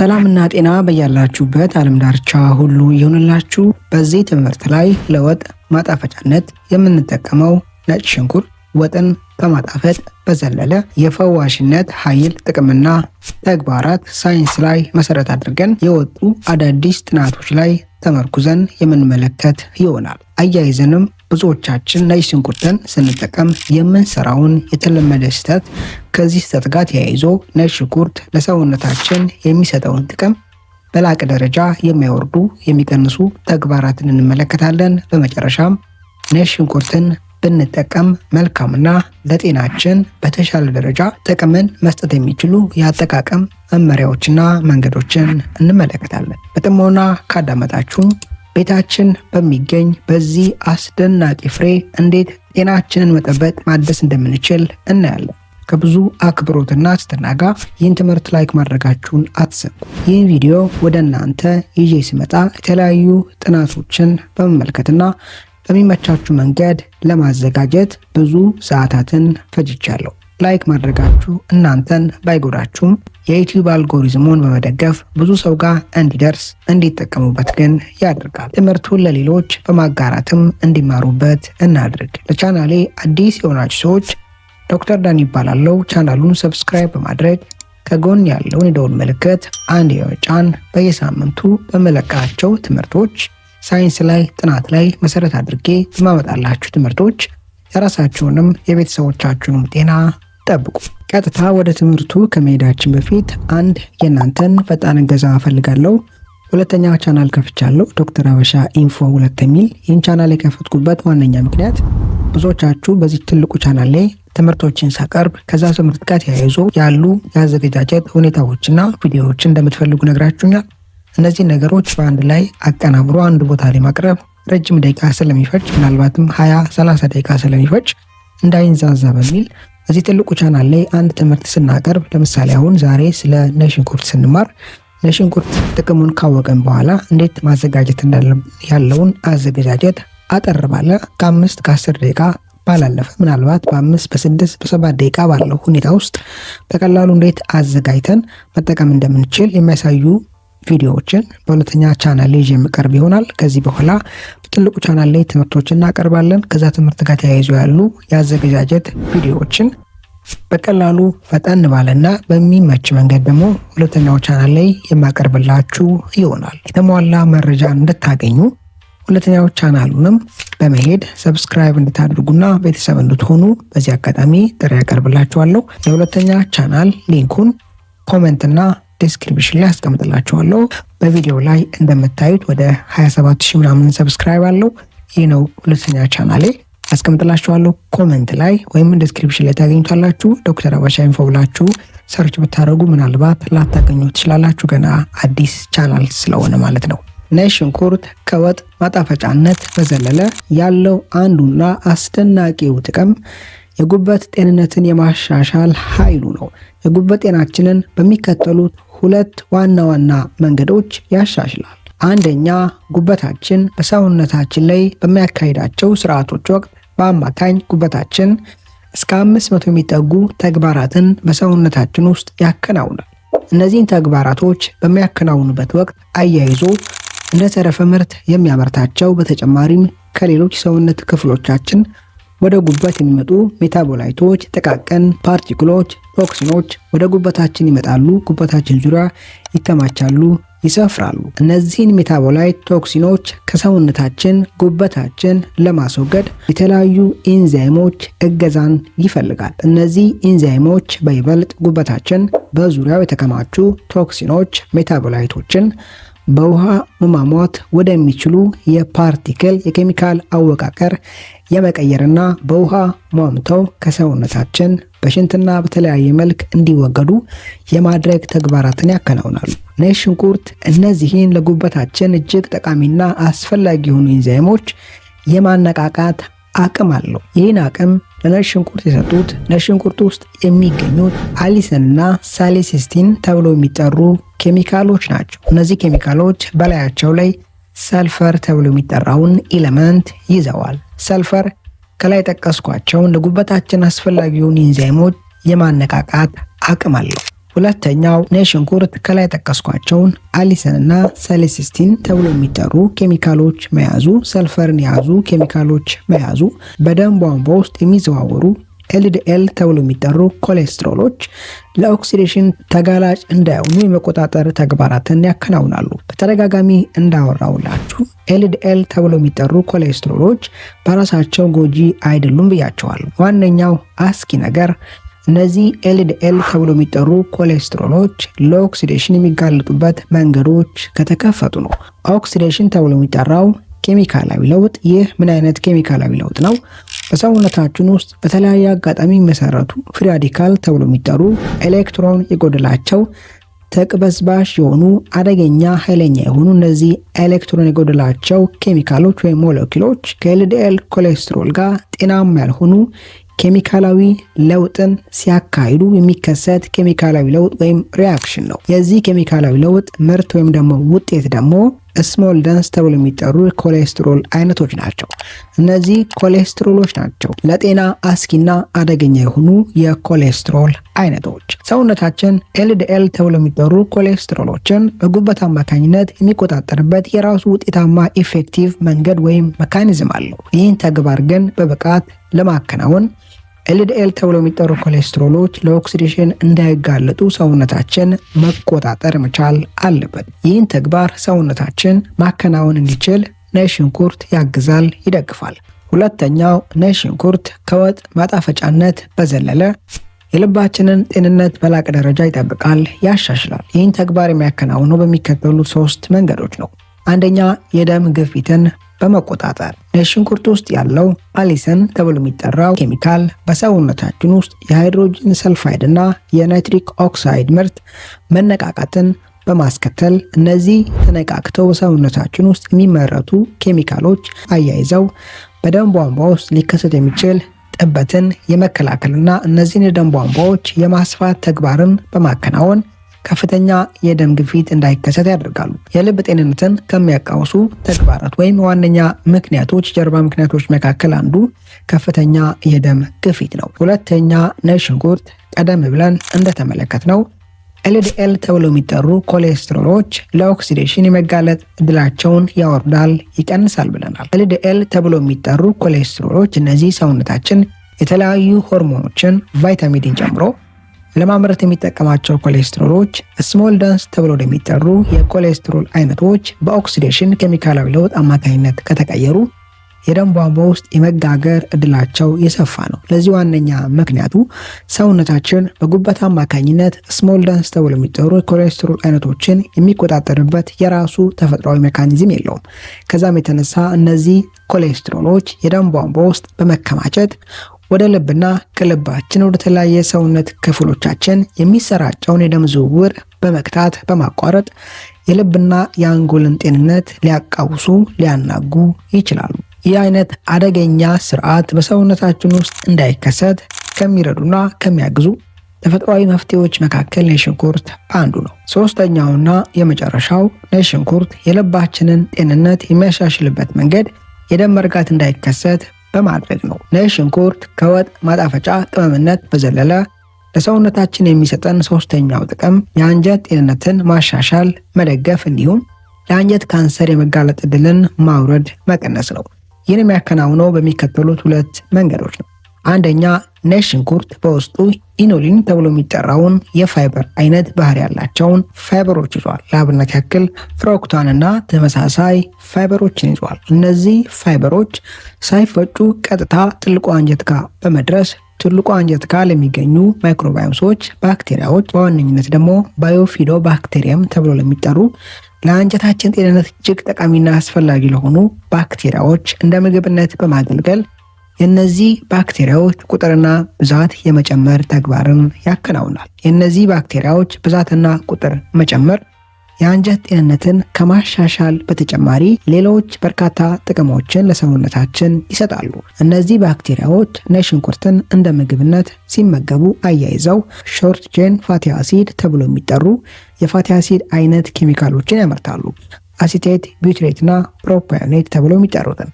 ሰላምና ጤና በያላችሁበት ዓለም ዳርቻ ሁሉ ይሁንላችሁ። በዚህ ትምህርት ላይ ለወጥ ማጣፈጫነት የምንጠቀመው ነጭ ሽንኩርት ወጥን ከማጣፈጥ በዘለለ የፈዋሽነት ኃይል ጥቅምና ተግባራት ሳይንስ ላይ መሰረት አድርገን የወጡ አዳዲስ ጥናቶች ላይ ተመርኩዘን የምንመለከት ይሆናል። አያይዘንም ብዙዎቻችን ነጭ ሽንኩርትን ስንጠቀም የምንሰራውን የተለመደ ስህተት ከዚህ ስህተት ጋር ተያይዞ ነጭ ሽንኩርት ለሰውነታችን የሚሰጠውን ጥቅም በላቀ ደረጃ የሚያወርዱ የሚቀንሱ ተግባራትን እንመለከታለን። በመጨረሻም ነጭ ሽንኩርትን ብንጠቀም መልካምና ለጤናችን በተሻለ ደረጃ ጥቅምን መስጠት የሚችሉ የአጠቃቀም መመሪያዎችና መንገዶችን እንመለከታለን። በጥሞና ካዳመጣችሁ ቤታችን በሚገኝ በዚህ አስደናቂ ፍሬ እንዴት ጤናችንን መጠበቅ ማደስ እንደምንችል እናያለን። ከብዙ አክብሮትና ትህትና ጋር ይህን ትምህርት ላይክ ማድረጋችሁን አትዘንጉ። ይህን ቪዲዮ ወደ እናንተ ይዤ ሲመጣ የተለያዩ ጥናቶችን በመመልከትና በሚመቻችሁ መንገድ ለማዘጋጀት ብዙ ሰዓታትን ፈጅቻለሁ። ላይክ ማድረጋችሁ እናንተን ባይጎዳችሁም የዩቲዩብ አልጎሪዝሙን በመደገፍ ብዙ ሰው ጋር እንዲደርስ እንዲጠቀሙበት ግን ያደርጋል። ትምህርቱን ለሌሎች በማጋራትም እንዲማሩበት እናድርግ። ለቻናሌ አዲስ የሆናችሁ ሰዎች ዶክተር ዳኒ ይባላለው። ቻናሉን ሰብስክራይብ በማድረግ ከጎን ያለውን የደወል ምልክት አንድ በመጫን በየሳምንቱ በመለቃቸው ትምህርቶች ሳይንስ ላይ ጥናት ላይ መሰረት አድርጌ በማመጣላችሁ ትምህርቶች የራሳችሁንም የቤተሰቦቻችሁንም ጤና ጠብቁ። ቀጥታ ወደ ትምህርቱ ከመሄዳችን በፊት አንድ የእናንተን ፈጣን እገዛ እፈልጋለሁ። ሁለተኛ ቻናል ከፍቻለሁ፣ ዶክተር ሀበሻ ኢንፎ 2 የሚል። ይህን ቻናል የከፈትኩበት ዋነኛ ምክንያት ብዙዎቻችሁ በዚህ ትልቁ ቻናል ላይ ትምህርቶችን ሳቀርብ ከዛ ትምህርት ጋር ተያይዞ ያሉ የአዘገጃጀት ሁኔታዎችና ቪዲዮዎችን እንደምትፈልጉ ነግራችሁኛል። እነዚህ ነገሮች በአንድ ላይ አቀናብሮ አንድ ቦታ ላይ ማቅረብ ረጅም ደቂቃ ስለሚፈጅ ምናልባትም 20-30 ደቂቃ ስለሚፈጅ እንዳይንዛዛ በሚል እዚህ ትልቁ ቻናል ላይ አንድ ትምህርት ስናቀርብ፣ ለምሳሌ አሁን ዛሬ ስለ ነጭ ሽንኩርት ስንማር ነጭ ሽንኩርት ጥቅሙን ካወቀን በኋላ እንዴት ማዘጋጀት ያለውን አዘገጃጀት አጠር ባለ ከ5-10 ደቂቃ ባላለፈ ምናልባት በ5 በ6 በ7 ደቂቃ ባለው ሁኔታ ውስጥ በቀላሉ እንዴት አዘጋጅተን መጠቀም እንደምንችል የሚያሳዩ ቪዲዮዎችን በሁለተኛ ቻናል ላይ የሚቀርብ ይሆናል። ከዚህ በኋላ በትልቁ ቻናል ላይ ትምህርቶችን እናቀርባለን። ከዛ ትምህርት ጋር ተያይዞ ያሉ የአዘገጃጀት ቪዲዮዎችን በቀላሉ ፈጠን ባለና በሚመች መንገድ ደግሞ ሁለተኛው ቻናል ላይ የማቀርብላችሁ ይሆናል። የተሟላ መረጃ እንድታገኙ ሁለተኛው ቻናሉንም በመሄድ ሰብስክራይብ እንድታደርጉና ቤተሰብ እንድትሆኑ በዚህ አጋጣሚ ጥሪ ያቀርብላችኋለሁ። የሁለተኛ ቻናል ሊንኩን ኮሜንትና ዲስክሪፕሽን ላይ አስቀምጥላችኋለሁ። በቪዲዮ ላይ እንደምታዩት ወደ 27000 ምናምን ሰብስክራይብ አለው። ይህ ነው ሁለተኛ ቻናሌ። አስቀምጥላችኋለሁ ኮሜንት ላይ ወይም ዲስክሪፕሽን ላይ ታገኙታላችሁ። ዶክተር ሀበሻ ኢንፎ ብላችሁ ሰርች ብታደርጉ ምናልባት ላታገኙ ትችላላችሁ፣ ገና አዲስ ቻናል ስለሆነ ማለት ነው። ነጭ ሽንኩርት ከወጥ ማጣፈጫነት በዘለለ ያለው አንዱና አስደናቂው ጥቅም የጉበት ጤንነትን የማሻሻል ኃይሉ ነው። የጉበት ጤናችንን በሚከተሉት 2 ዋና ዋና መንገዶች ያሻሽላል። አንደኛ፣ ጉበታችን በሰውነታችን ላይ በሚያካሂዳቸው ስርዓቶች ወቅት በአማካኝ ጉበታችን እስከ 500 የሚጠጉ ተግባራትን በሰውነታችን ውስጥ ያከናውናል። እነዚህን ተግባራቶች በሚያከናውኑበት ወቅት አያይዞ እንደ ተረፈ ምርት የሚያመርታቸው በተጨማሪም ከሌሎች ሰውነት ክፍሎቻችን ወደ ጉበት የሚመጡ ሜታቦላይቶች፣ ጥቃቅን ፓርቲክሎች፣ ቶክሲኖች ወደ ጉበታችን ይመጣሉ፣ ጉበታችን ዙሪያ ይከማቻሉ፣ ይሰፍራሉ። እነዚህን ሜታቦላይት ቶክሲኖች ከሰውነታችን ጉበታችን ለማስወገድ የተለያዩ ኢንዛይሞች እገዛን ይፈልጋል። እነዚህ ኢንዛይሞች በይበልጥ ጉበታችን በዙሪያው የተከማቹ ቶክሲኖች፣ ሜታቦላይቶችን በውሃ መሟሟት ወደሚችሉ የፓርቲክል የኬሚካል አወቃቀር የመቀየርና በውሃ ሟምተው ከሰውነታችን በሽንትና በተለያየ መልክ እንዲወገዱ የማድረግ ተግባራትን ያከናውናሉ። ነጭ ሽንኩርት እነዚህን ለጉበታችን እጅግ ጠቃሚና አስፈላጊ የሆኑ ኢንዛይሞች የማነቃቃት አቅም አለው። ይህን አቅም ለነጭ ሽንኩርት የሰጡት ነጭ ሽንኩርት ውስጥ የሚገኙት አሊሲንና ሳሊሲስቲን ተብለው የሚጠሩ ኬሚካሎች ናቸው። እነዚህ ኬሚካሎች በላያቸው ላይ ሰልፈር ተብሎ የሚጠራውን ኤሌመንት ይዘዋል። ሰልፈር ከላይ ጠቀስኳቸውን ለጉበታችን አስፈላጊውን ኢንዛይሞች የማነቃቃት አቅም አለው። ሁለተኛው ነጭ ሽንኩርት ከላይ ጠቀስኳቸውን አሊሰንና ሳሊሲስቲን ተብሎ የሚጠሩ ኬሚካሎች መያዙ፣ ሰልፈርን የያዙ ኬሚካሎች መያዙ፣ በደም ቧንቧ ውስጥ የሚዘዋወሩ ኤልዲኤል ተብሎ የሚጠሩ ኮሌስትሮሎች ለኦክሲዴሽን ተጋላጭ እንዳይሆኑ የመቆጣጠር ተግባራትን ያከናውናሉ። በተደጋጋሚ እንዳወራውላችሁ ኤልዲኤል ተብሎ የሚጠሩ ኮሌስትሮሎች በራሳቸው ጎጂ አይደሉም ብያቸዋል። ዋነኛው አስኪ ነገር እነዚህ ኤልዲኤል ተብሎ የሚጠሩ ኮሌስትሮሎች ለኦክሲዴሽን የሚጋለጡበት መንገዶች ከተከፈቱ ነው። ኦክሲዴሽን ተብሎ የሚጠራው ኬሚካላዊ ለውጥ። ይህ ምን አይነት ኬሚካላዊ ለውጥ ነው? በሰውነታችን ውስጥ በተለያየ አጋጣሚ የሚመሰረቱ ፍሪ ራዲካል ተብሎ የሚጠሩ ኤሌክትሮን የጎደላቸው ተቅበዝባዥ የሆኑ አደገኛ ኃይለኛ የሆኑ እነዚህ ኤሌክትሮን የጎደላቸው ኬሚካሎች ወይም ሞለኪውሎች ከኤልዲኤል ኮሌስትሮል ጋር ጤናማ ያልሆኑ ኬሚካላዊ ለውጥን ሲያካሂዱ የሚከሰት ኬሚካላዊ ለውጥ ወይም ሪአክሽን ነው። የዚህ ኬሚካላዊ ለውጥ ምርት ወይም ደግሞ ውጤት ደግሞ ስሞል ደንስ ተብሎ የሚጠሩ ኮሌስትሮል አይነቶች ናቸው። እነዚህ ኮሌስትሮሎች ናቸው ለጤና አስጊና አደገኛ የሆኑ የኮሌስትሮል አይነቶች። ሰውነታችን ኤልዲኤል ተብሎ የሚጠሩ ኮሌስትሮሎችን በጉበት አማካኝነት የሚቆጣጠርበት የራሱ ውጤታማ ኢፌክቲቭ መንገድ ወይም መካኒዝም አለው። ይህን ተግባር ግን በብቃት ለማከናወን ኤልዲኤል ተብሎ የሚጠሩ ኮሌስትሮሎች ለኦክሲዴሽን እንዳይጋለጡ ሰውነታችን መቆጣጠር መቻል አለበት። ይህን ተግባር ሰውነታችን ማከናወን እንዲችል ነጭ ሽንኩርት ያግዛል፣ ይደግፋል። ሁለተኛው ነጭ ሽንኩርት ከወጥ ማጣፈጫነት በዘለለ የልባችንን ጤንነት በላቀ ደረጃ ይጠብቃል፣ ያሻሽላል። ይህን ተግባር የሚያከናውነው በሚከተሉት 3 መንገዶች ነው። አንደኛ የደም ግፊትን በመቆጣጠር ነጭ ሽንኩርት ውስጥ ያለው አሊሰን ተብሎ የሚጠራው ኬሚካል በሰውነታችን ውስጥ የሃይድሮጅን ሰልፋይድ እና የናይትሪክ ኦክሳይድ ምርት መነቃቃትን በማስከተል እነዚህ ተነቃቅተው በሰውነታችን ውስጥ የሚመረቱ ኬሚካሎች አያይዘው በደም ቧንቧ ውስጥ ሊከሰት የሚችል ጥበትን የመከላከልና እነዚህን የደም ቧንቧዎች የማስፋት ተግባርን በማከናወን ከፍተኛ የደም ግፊት እንዳይከሰት ያደርጋሉ። የልብ ጤንነትን ከሚያቃውሱ ተግባራት ወይም ዋነኛ ምክንያቶች ጀርባ ምክንያቶች መካከል አንዱ ከፍተኛ የደም ግፊት ነው። ሁለተኛ ነጭ ሽንኩርት ቀደም ብለን እንደተመለከትነው ኤልዲኤል ተብሎ የሚጠሩ ኮሌስትሮሎች ለኦክሲዴሽን የመጋለጥ እድላቸውን ያወርዳል፣ ይቀንሳል ብለናል። ኤልዲኤል ተብሎ የሚጠሩ ኮሌስትሮሎች እነዚህ ሰውነታችን የተለያዩ ሆርሞኖችን ቫይታሚንን ጨምሮ ለማምረት የሚጠቀማቸው ኮሌስትሮሎች ስሞል ደንስ ተብሎ የሚጠሩ የኮሌስትሮል አይነቶች በኦክሲዴሽን ኬሚካላዊ ለውጥ አማካኝነት ከተቀየሩ የደም ቧንቧ ውስጥ የመጋገር እድላቸው የሰፋ ነው። ለዚህ ዋነኛ ምክንያቱ ሰውነታችን በጉበት አማካኝነት ስሞል ደንስ ተብሎ የሚጠሩ የኮሌስትሮል አይነቶችን የሚቆጣጠርበት የራሱ ተፈጥሯዊ ሜካኒዝም የለውም። ከዛም የተነሳ እነዚህ ኮሌስትሮሎች የደም ቧንቧ ውስጥ በመከማቸት ወደ ልብና ከልባችን ወደ ተለያየ ሰውነት ክፍሎቻችን የሚሰራጨውን የደም ዝውውር በመክታት በማቋረጥ የልብና የአንጎልን ጤንነት ሊያቃውሱ ሊያናጉ ይችላሉ። ይህ አይነት አደገኛ ስርዓት በሰውነታችን ውስጥ እንዳይከሰት ከሚረዱና ከሚያግዙ ተፈጥሯዊ መፍትሄዎች መካከል ነጭ ሽንኩርት አንዱ ነው። ሶስተኛውና የመጨረሻው ነጭ ሽንኩርት የልባችንን ጤንነት የሚያሻሽልበት መንገድ የደም መርጋት እንዳይከሰት በማድረግ ነው። ነጭ ሽንኩርት ከወጥ ማጣፈጫ ቅመምነት በዘለለ ለሰውነታችን የሚሰጠን ሶስተኛው ጥቅም የአንጀት ጤንነትን ማሻሻል፣ መደገፍ እንዲሁም ለአንጀት ካንሰር የመጋለጥ ዕድልን ማውረድ፣ መቀነስ ነው። ይህን የሚያከናውነው በሚከተሉት 2 መንገዶች ነው። አንደኛ ነጭ ሽንኩርት በውስጡ ኢኖሊን ተብሎ የሚጠራውን የፋይበር አይነት ባህሪ ያላቸውን ፋይበሮች ይዟል። ለአብነት ያክል ፍሩክታንና ተመሳሳይ ፋይበሮችን ይዟል። እነዚህ ፋይበሮች ሳይፈጩ ቀጥታ ትልቁ አንጀት ጋር በመድረስ ትልቁ አንጀት ጋር ለሚገኙ ማይክሮባዮምሶች፣ ባክቴሪያዎች በዋነኝነት ደግሞ ባዮፊዶ ባክቴሪየም ተብሎ ለሚጠሩ ለአንጀታችን ጤንነት እጅግ ጠቃሚና አስፈላጊ ለሆኑ ባክቴሪያዎች እንደ ምግብነት በማገልገል የእነዚህ ባክቴሪያዎች ቁጥርና ብዛት የመጨመር ተግባርን ያከናውናል። የእነዚህ ባክቴሪያዎች ብዛትና ቁጥር መጨመር የአንጀት ጤንነትን ከማሻሻል በተጨማሪ ሌሎች በርካታ ጥቅሞችን ለሰውነታችን ይሰጣሉ። እነዚህ ባክቴሪያዎች ነጭ ሽንኩርትን እንደ ምግብነት ሲመገቡ አያይዘው ሾርት ቼን ፋቲ አሲድ ተብሎ የሚጠሩ የፋቲ አሲድ አይነት ኬሚካሎችን ያመርታሉ። አሲቴት፣ ቢውትሬትና ፕሮፓዮኔት ተብሎ የሚጠሩትን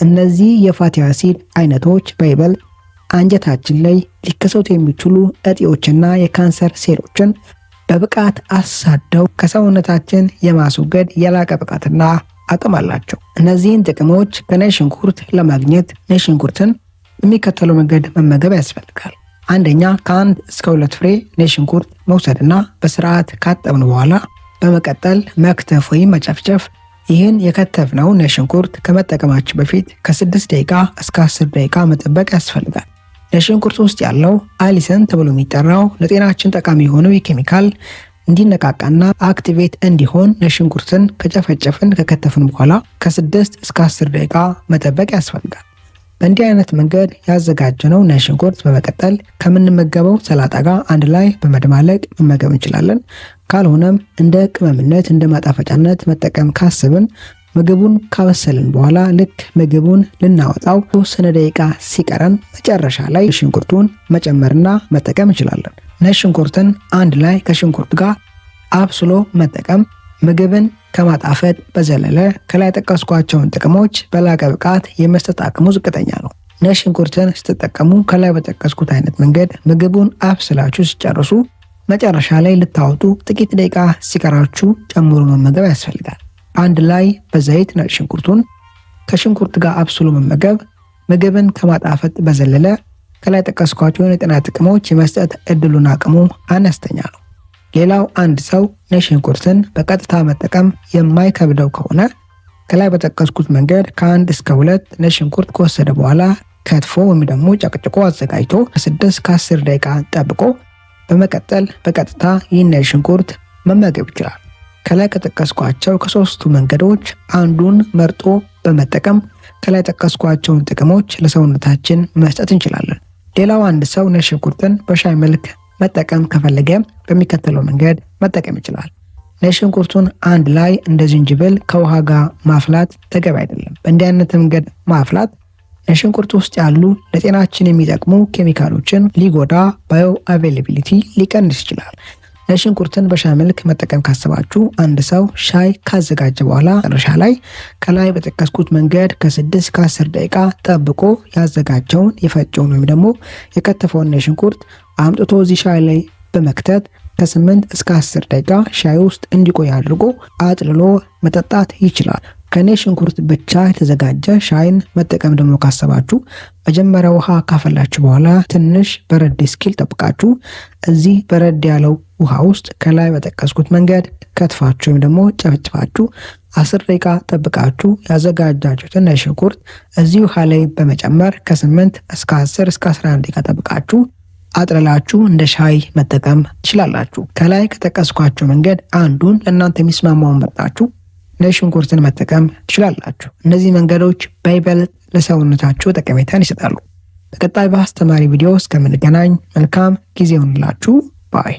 እነዚህ የፋቲ አሲድ አይነቶች በይበልጥ አንጀታችን ላይ ሊከሰቱ የሚችሉ እጢዎችና የካንሰር ሴሎችን በብቃት አሳደው ከሰውነታችን የማስወገድ የላቀ ብቃትና አቅም አላቸው። እነዚህን ጥቅሞች ከነጭ ሽንኩርት ለማግኘት ነጭ ሽንኩርትን የሚከተለው መንገድ መመገብ ያስፈልጋል። አንደኛ፣ ከ1 እስከ 2 ፍሬ ነጭ ሽንኩርት መውሰድና በስርዓት ካጠብን በኋላ በመቀጠል መክተፍ ወይም መጨፍጨፍ። ይህን የከተፍነው ነጭ ሽንኩርት ከመጠቀማችን በፊት ከ6 ደቂቃ እስከ 10 ደቂቃ መጠበቅ ያስፈልጋል። ነጭ ሽንኩርት ውስጥ ያለው አሊሰን ተብሎ የሚጠራው ለጤናችን ጠቃሚ የሆነው የኬሚካል እንዲነቃቃና አክቲቬት እንዲሆን ነጭ ሽንኩርትን ከጨፈጨፍን ከከተፍን በኋላ ከ6 እስከ 10 ደቂቃ መጠበቅ ያስፈልጋል። በእንዲህ አይነት መንገድ ያዘጋጀነው ነጭ ሽንኩርት በመቀጠል ከምንመገበው ሰላጣ ጋር አንድ ላይ በመደባለቅ መመገብ እንችላለን። ካልሆነም እንደ ቅመምነት እንደ ማጣፈጫነት መጠቀም ካስብን ምግቡን ካበሰልን በኋላ ልክ ምግቡን ልናወጣው የተወሰነ ደቂቃ ሲቀረን መጨረሻ ላይ ሽንኩርቱን መጨመርና መጠቀም እንችላለን። ነጭ ሽንኩርትን አንድ ላይ ከሽንኩርት ጋር አብስሎ መጠቀም ምግብን ከማጣፈጥ በዘለለ ከላይ ጠቀስኳቸውን ጥቅሞች በላቀ ብቃት የመስጠት አቅሙ ዝቅተኛ ነው። ነጭ ሽንኩርትን ስትጠቀሙ ከላይ በጠቀስኩት አይነት መንገድ ምግቡን አብስላችሁ ሲጨርሱ መጨረሻ ላይ ልታወጡ ጥቂት ደቂቃ ሲቀራችሁ ጨምሮ መመገብ ያስፈልጋል። አንድ ላይ በዘይት ነጭ ሽንኩርቱን ከሽንኩርት ጋር አብስሎ መመገብ ምግብን ከማጣፈጥ በዘለለ ከላይ ጠቀስኳቸውን የጤና ጥቅሞች የመስጠት እድሉን አቅሙ አነስተኛ ነው። ሌላው አንድ ሰው ነጭ ሽንኩርትን በቀጥታ መጠቀም የማይከብደው ከሆነ ከላይ በጠቀስኩት መንገድ ከ1 እስከ 2 ነጭ ሽንኩርት ከወሰደ በኋላ ከትፎ ወይም ደግሞ ጨቅጭቆ አዘጋጅቶ ከ6 እስከ 10 ደቂቃ ጠብቆ በመቀጠል በቀጥታ ይህን ነጭ ሽንኩርት መመገብ ይችላል። ከላይ ከጠቀስኳቸው ከሶስቱ መንገዶች አንዱን መርጦ በመጠቀም ከላይ ጠቀስኳቸውን ጥቅሞች ለሰውነታችን መስጠት እንችላለን። ሌላው አንድ ሰው ነጭ ሽንኩርትን በሻይ መልክ መጠቀም ከፈለገ በሚከተለው መንገድ መጠቀም ይችላል። ነጭ ሽንኩርቱን አንድ ላይ እንደ ዝንጅብል ከውሃ ጋር ማፍላት ተገቢ አይደለም። በእንዲህ አይነት መንገድ ማፍላት ነጭ ሽንኩርት ውስጥ ያሉ ለጤናችን የሚጠቅሙ ኬሚካሎችን ሊጎዳ፣ ባዮ አቬይላቢሊቲ ሊቀንስ ይችላል። ነጭ ሽንኩርትን በሻይ መልክ መጠቀም ካሰባችሁ አንድ ሰው ሻይ ካዘጋጀ በኋላ መጨረሻ ላይ ከላይ በጠቀስኩት መንገድ ከ6 እስከ 10 ደቂቃ ጠብቆ ያዘጋጀውን የፈጨውን ወይም ደግሞ የከተፈውን ነጭ ሽንኩርት አምጥቶ እዚህ ሻይ ላይ በመክተት ከ8 እስከ 10 ደቂቃ ሻይ ውስጥ እንዲቆይ አድርጎ አጥልሎ መጠጣት ይችላል። ከነጭ ሽንኩርት ብቻ የተዘጋጀ ሻይን መጠቀም ደግሞ ካሰባችሁ መጀመሪያ ውሃ ካፈላችሁ በኋላ ትንሽ በረድ እስኪል ጠብቃችሁ እዚህ በረድ ያለው ውሃ ውስጥ ከላይ በጠቀስኩት መንገድ ከትፋችሁ ወይም ደግሞ ጨፍጭፋችሁ 10 ደቂቃ ጠብቃችሁ ያዘጋጃችሁትን ነጭ ሽንኩርት እዚህ ውሃ ላይ በመጨመር ከ8 እስከ 10 እስከ 11 ደቂቃ ጠብቃችሁ አጥልላችሁ እንደ ሻይ መጠቀም ትችላላችሁ። ከላይ ከጠቀስኳቸው መንገድ አንዱን ለእናንተ የሚስማማውን መርጣችሁ ነጭ ሽንኩርትን መጠቀም ትችላላችሁ። እነዚህ መንገዶች በይበልጥ ለሰውነታችሁ ጠቀሜታን ይሰጣሉ። በቀጣይ በአስተማሪ ቪዲዮ እስከምንገናኝ መልካም ጊዜ ይሁንላችሁ ባይ